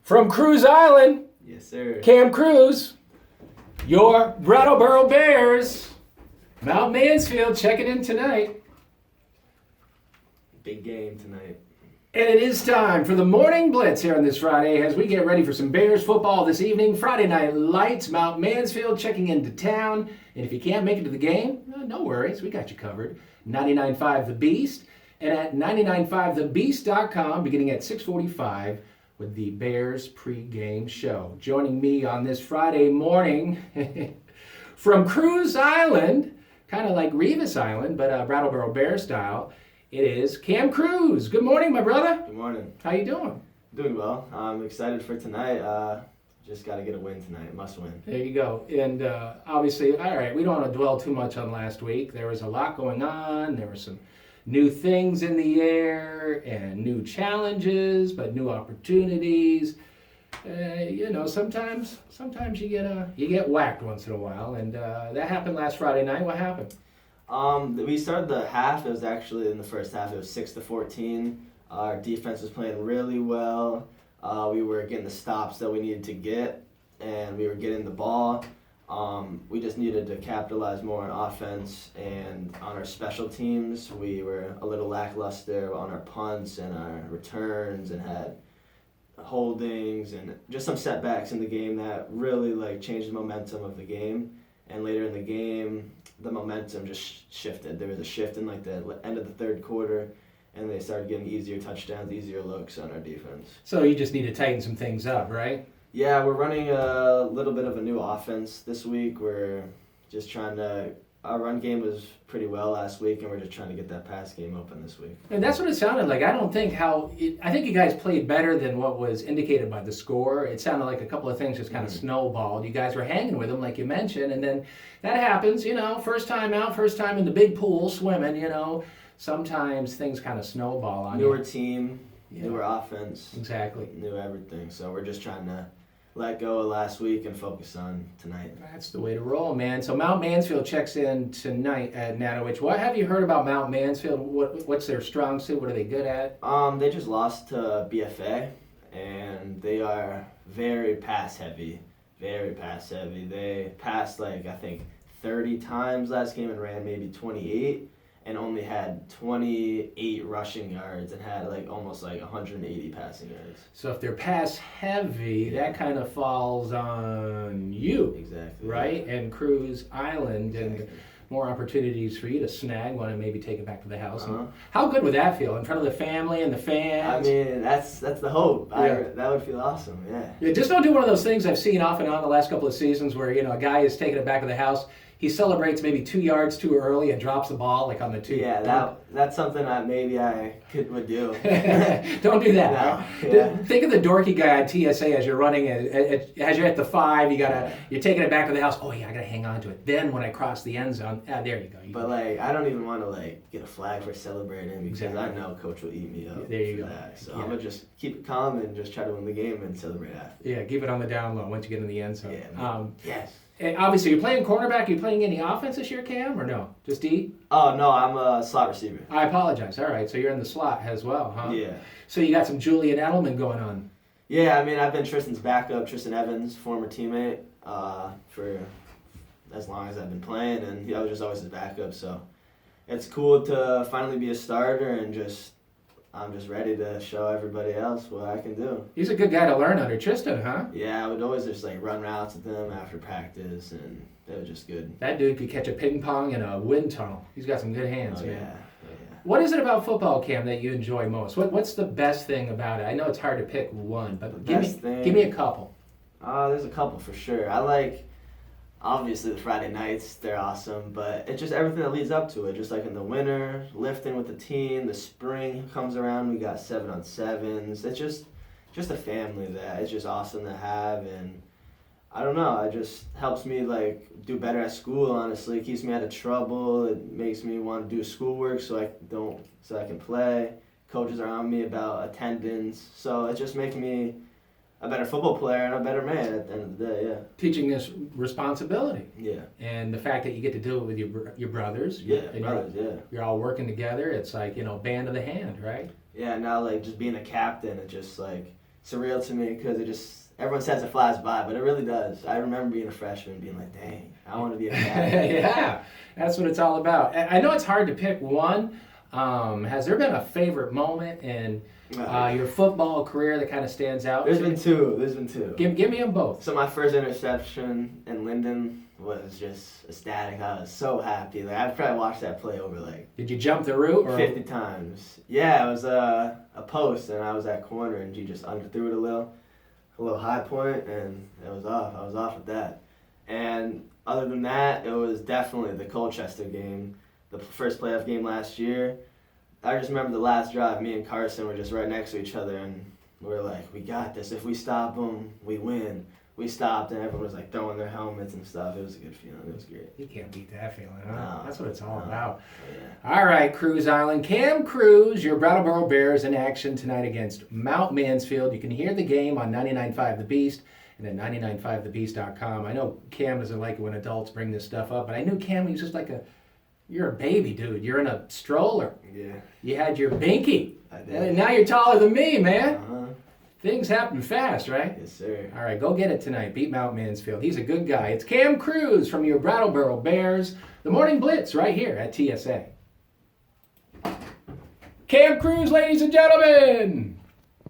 From Cruise Island, Yes, sir. Cam Cruz, your Brattleboro Bears. Mount Mansfield checking in tonight. Big game tonight. And it is time for the Morning Blitz here on this Friday as we get ready for some Bears football this evening. Friday Night Lights, Mount Mansfield checking into town. And if you can't make it to the game, no worries, we got you covered. 99.5 The Beast and at 995thebeast.com beginning at 6:45 with the Bears pregame show. Joining me on this Friday morning from Cruise Island, kind of like Revis Island, but Brattleboro Bear style, it is Cam Cruz. Good morning, my brother. Good morning. How you doing? Doing well. I'm excited for tonight. Just got to get a win tonight. Must win. There you go. And obviously, all right, we don't want to dwell too much on last week. There was a lot going on. There were some new things in the air and new challenges, but new opportunities. Sometimes you get whacked once in a while, and that happened last Friday night. What happened? We started the half. It was actually in the first half. It was 6-14. Our defense was playing really well. We were getting the stops that we needed to get, and we were getting the ball. We just needed to capitalize more on offense, and on our special teams, we were a little lackluster on our punts and our returns, and had holdings and just some setbacks in the game that really changed the momentum of the game. And later in the game, the momentum just shifted. There was a shift in the end of the third quarter, and they started getting easier touchdowns, easier looks on our defense. So you just need to tighten some things up, right? Yeah, we're running a little bit of a new offense this week. We're just our run game was pretty well last week, and we're just trying to get that pass game open this week. And that's what it sounded like. I think you guys played better than what was indicated by the score. It sounded like a couple of things just kind of snowballed. You guys were hanging with them, like you mentioned, and then that happens, first time out, first time in the big pool swimming, sometimes things kind of snowball on you. Newer team, newer offense. Exactly. New everything. So we're just trying to let go of last week and focus on tonight. That's the way to roll, man. So Mount Mansfield checks in tonight at Natowich. What have you heard about Mount Mansfield? What's their strong suit? What are they good at? They just lost to BFA, and they are very pass heavy. Very pass heavy. They passed I think 30 times last game and ran maybe 28. And only had 28 rushing yards and had almost 180 passing yards. So if they're pass heavy, that kind of falls on you. Exactly. Right? And Cruise Island and more opportunities for you to snag one and maybe take it back to the house. Uh-huh. How good would that feel in front of the family and the fans? I mean, that's the hope. Yeah. That would feel awesome, yeah. Just don't do one of those things I've seen off and on the last couple of seasons where, a guy is taking it back to the house. He celebrates maybe 2 yards too early and drops the ball on the 2. Yeah, that's something that maybe I would do. Don't do that. No. Yeah. Think of the dorky guy on TSA as you're running, as you're at the 5, you're taking it back to the house. Oh yeah, I gotta hang on to it. Then when I cross the end zone, there you go. But I don't even want to get a flag for celebrating because exactly. I know Coach will eat me up. There you go. That. So I'm gonna just keep it calm and just try to win the game and celebrate after. Yeah, keep it on the down low once you get in the end zone. Yeah. Yes. And obviously, you're playing cornerback. Are you playing any offense this year, Cam, or no? Just D? Oh, no, I'm a slot receiver. I apologize. All right, so you're in the slot as well, huh? Yeah. So you got some Julian Edelman going on. Yeah, I mean, I've been Tristan's backup, Tristan Evans, former teammate, for as long as I've been playing, and I was just always his backup, so it's cool to finally be a starter and I'm just ready to show everybody else what I can do. He's a good guy to learn under Tristan, huh? Yeah, I would always just run routes with him after practice, and it was just good. That dude could catch a ping pong in a wind tunnel. He's got some good hands, man. Yeah. What is it about football, Cam, that you enjoy most? What's the best thing about it? I know it's hard to pick one, but give me a couple. There's a couple for sure. I like, obviously, the Friday nights. They're awesome, but it's just everything that leads up to it. Just in the winter, lifting with the team. The spring comes around, we got 7-on-7s. It's just a family that it's just awesome to have, and I don't know. It just helps me do better at school. Honestly, it keeps me out of trouble. It makes me want to do schoolwork so I can play. Coaches are on me about attendance, so it's just making me a better football player and a better man at the end of the day. Yeah. Teaching this responsibility. Yeah. And the fact that you get to do it with your brothers. You're all working together. It's band of the hand, right? Yeah. Now just being a captain, it just surreal to me because everyone says it flies by, but it really does. I remember being a freshman and being like, dang, I want to be a captain. Yeah, that's what it's all about. I know it's hard to pick one. Has there been a favorite moment in your football career that kind of stands out? There's been two. Give me them both. So my first interception in Linden was just ecstatic. I was so happy. Like I've probably watched that play over like Did you jump the route? Or? 50 times. Yeah, it was a post, and I was at corner, and you just underthrew it a little high point, and it was off. I was off with that. And other than that, it was definitely the Colchester game, the first playoff game last year. I just remember the last drive, me and Carson were just right next to each other, and we were like, we got this. If we stop them, we win. We stopped, and everyone was like throwing their helmets and stuff. It was a good feeling. It was great. You can't beat that feeling, huh? No, That's what it's all no. about. Yeah. All right, Cruz Island. Cam Cruz, your Brattleboro Bears in action tonight against Mount Mansfield. You can hear the game on 99.5 The Beast and at 99.5thebeast.com. I know Cam doesn't like it when adults bring this stuff up, but I knew Cam, he was just like you're a baby, dude. You're in a stroller. Yeah. You had your binky. I did. And now you're taller than me, man. Uh-huh. Things happen fast, right? Yes, sir. All right, go get it tonight. Beat Mount Mansfield. He's a good guy. It's Cam Cruz from your Brattleboro Bears. The Morning Blitz right here at TSA. Cam Cruz, ladies and gentlemen.